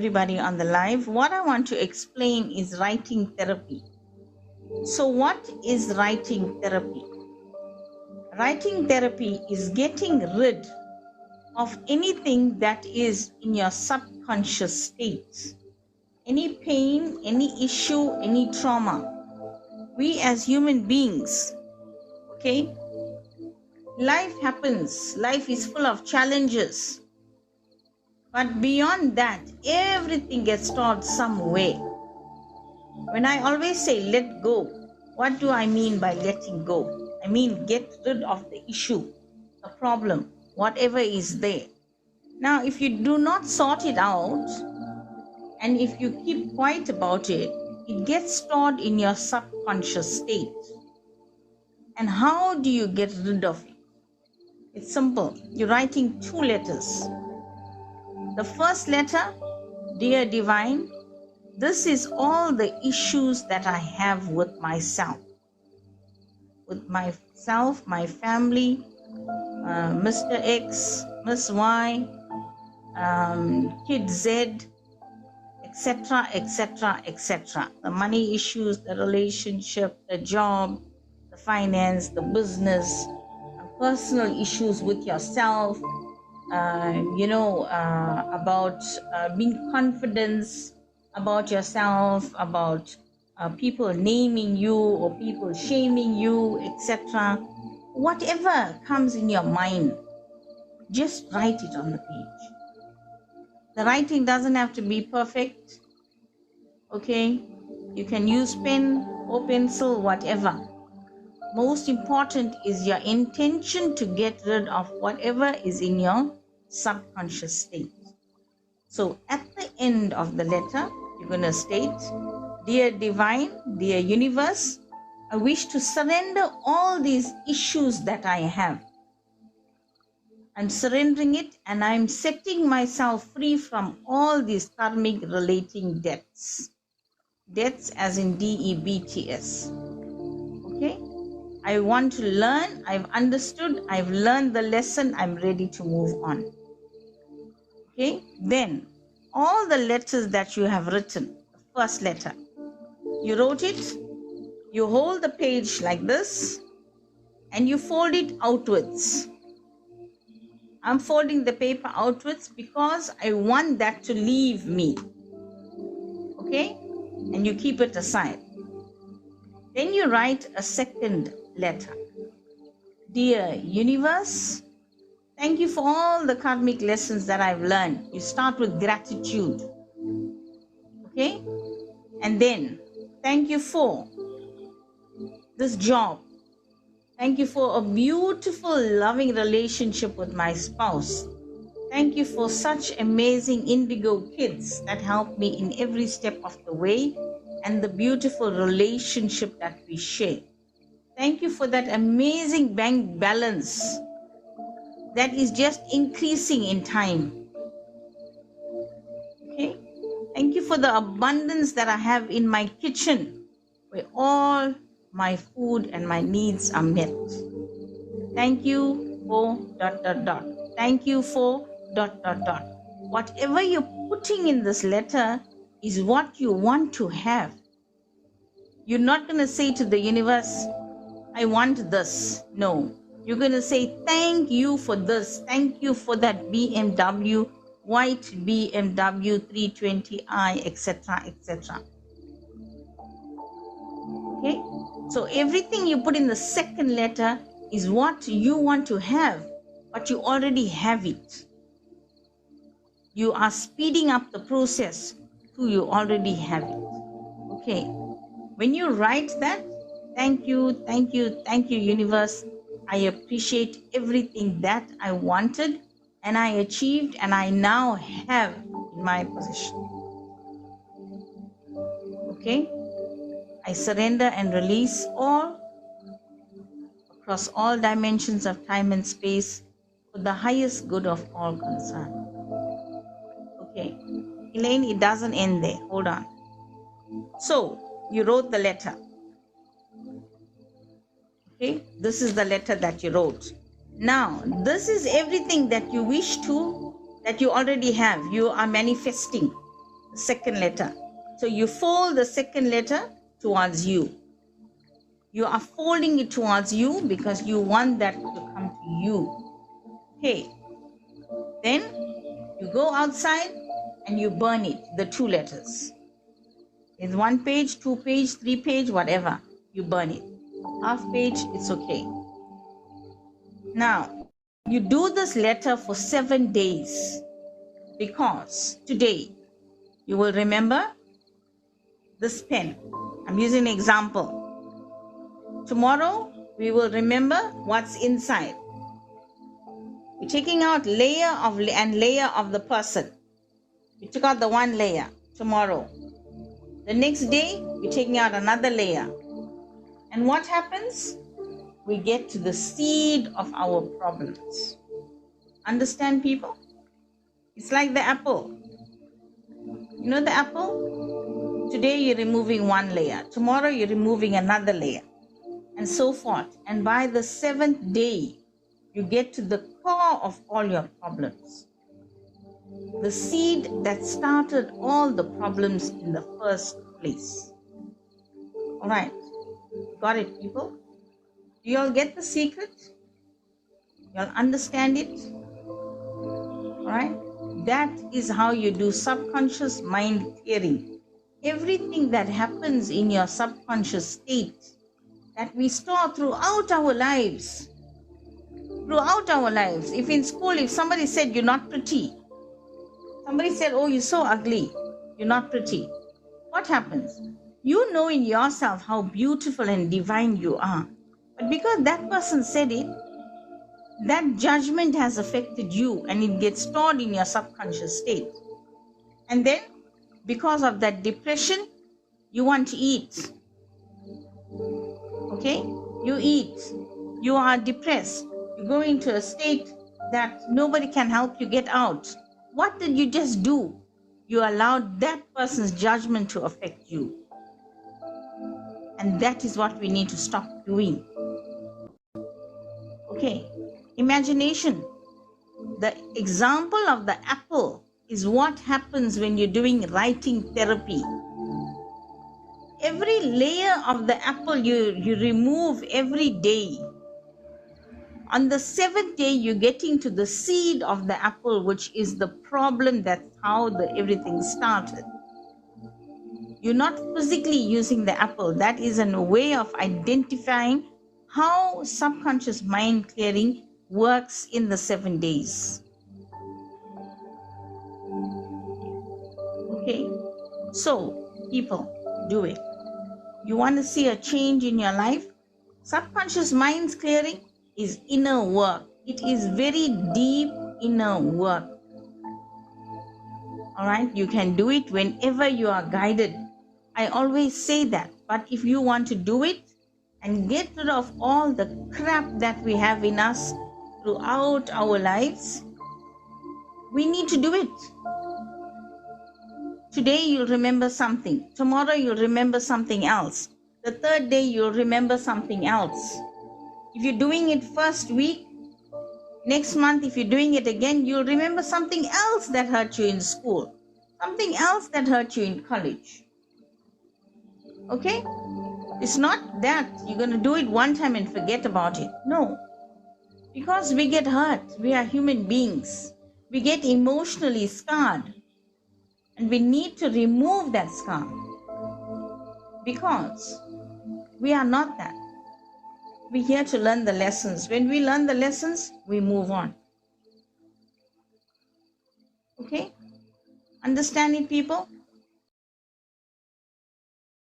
Everybody on the live. What I want to explain is writing therapy. So what is writing therapy? Writing therapy is getting rid of anything that is in your subconscious state. Any pain, any issue, any trauma. We as human beings, okay? Life happens. Life is full of challenges. But beyond that, everything gets stored somewhere. When I always say let go, what do I mean by letting go? I mean get rid of the issue, the problem, whatever is there. Now, if you do not sort it out, and if you keep quiet about it, it gets stored in your subconscious state. And how do you get rid of it? It's simple. You're writing 2 letters. The first letter, Dear Divine, this is all the issues that I have with myself. With myself, my family, Mr. X, Miss Y, Kid Z, etc., etc., etc. The money issues, the relationship, the job, the finance, the business, personal issues with yourself, about being confident about yourself, about people naming you or people shaming you, etc. Whatever comes in your mind, just write it on the page. The writing doesn't have to be perfect, okay? You can use pen or pencil, whatever. Most important is your intention to get rid of whatever is in your subconscious state. So at the end of the letter, you're going to state, Dear Divine, Dear Universe, I wish to surrender all these issues that I have. I'm surrendering it and I'm setting myself free from all these karmic relating debts. Debts as in DEBTS. Okay? I want to learn, I've understood, I've learned the lesson, I'm ready to move on. Okay? Then, all the letters that you have written, the first letter, you wrote it, you hold the page like this, and you fold it outwards. I'm folding the paper outwards because I want that to leave me. Okay? And you keep it aside. Then you write a second letter. Dear Universe, thank you for all the karmic lessons that I've learned. You start with gratitude. Okay? And then, thank you for this job. Thank you for a beautiful, loving relationship with my spouse. Thank you for such amazing indigo kids that help me in every step of the way and the beautiful relationship that we share. Thank you for that amazing bank balance that is just increasing in time. Okay? Thank you for the abundance that I have in my kitchen where all my food and my needs are met. Thank you for ... Thank you for ... Whatever you're putting in this letter is what you want to have. You're not going to say to the universe, I want this. No. You're going to say, thank you for this. Thank you for that BMW, white BMW 320i, etc., etc. Okay? So everything you put in the second letter is what you want to have, but you already have it. You are speeding up the process to you already have it. Okay? When you write that, thank you, thank you, thank you, universe. I appreciate everything that I wanted and I achieved and I now have in my possession. Okay? I surrender and release all across all dimensions of time and space for the highest good of all concerned. Okay. Elaine, it doesn't end there. Hold on. So, you wrote the letter. Okay. This is the letter that you wrote. Now, this is everything that you wish to, that you already have. You are manifesting. the second letter. So you fold the second letter towards you. You are folding it towards you because you want that to come to you. Okay. Then you go outside and you burn it, the two letters. It's 1 page, 2 page, 3 page, whatever. You burn it. Half page, it's okay. Now, you do this letter for 7 days because today you will remember this pen. I'm using an example. Tomorrow, we will remember what's inside. We're taking out layer of the person. We took out the one layer tomorrow. The next day, we're taking out another layer. And what happens? We get to the seed of our problems. Understand, people? It's like the apple. You know the apple? Today you're removing one layer. Tomorrow you're removing another layer. And so forth. And by the 7th day, you get to the core of all your problems. The seed that started all the problems in the first place. All right. Got it, people? Do you all get the secret? You all understand it? All right? That is how you do subconscious mind clearing. Everything that happens in your subconscious state that we store throughout our lives. Throughout our lives. If in school, if somebody said you're not pretty, somebody said, oh, you're so ugly, you're not pretty. What happens? You know in yourself how beautiful and divine you are. But because that person said it, that judgment has affected you and it gets stored in your subconscious state. And then, because of that depression, you want to eat. Okay? You eat. You are depressed. You go into a state that nobody can help you get out. What did you just do? You allowed that person's judgment to affect you. And that is what we need to stop doing. Okay, imagination. The example of the apple is what happens when you're doing writing therapy. Every layer of the apple you remove every day. On the 7th day, you're getting to the seed of the apple, which is the problem. That's how everything started. You're not physically using the apple. That is a way of identifying how subconscious mind clearing works in the 7 days. Okay, so people, do it. You want to see a change in your life? Subconscious mind clearing is inner work. It is very deep inner work. All right, you can do it whenever you are guided. I always say that, but if you want to do it and get rid of all the crap that we have in us throughout our lives, we need to do it. Today you'll remember something. Tomorrow you'll remember something else. The 3rd day you'll remember something else. If you're doing it first week, next month if you're doing it again, you'll remember something else that hurt you in school. Something else that hurt you in college. Okay? It's not that you're going to do it one time and forget about it. No. Because we get hurt. We are human beings. We get emotionally scarred. And we need to remove that scar. Because we are not that. We're here to learn the lessons. When we learn the lessons, we move on. Okay? Understand it, people?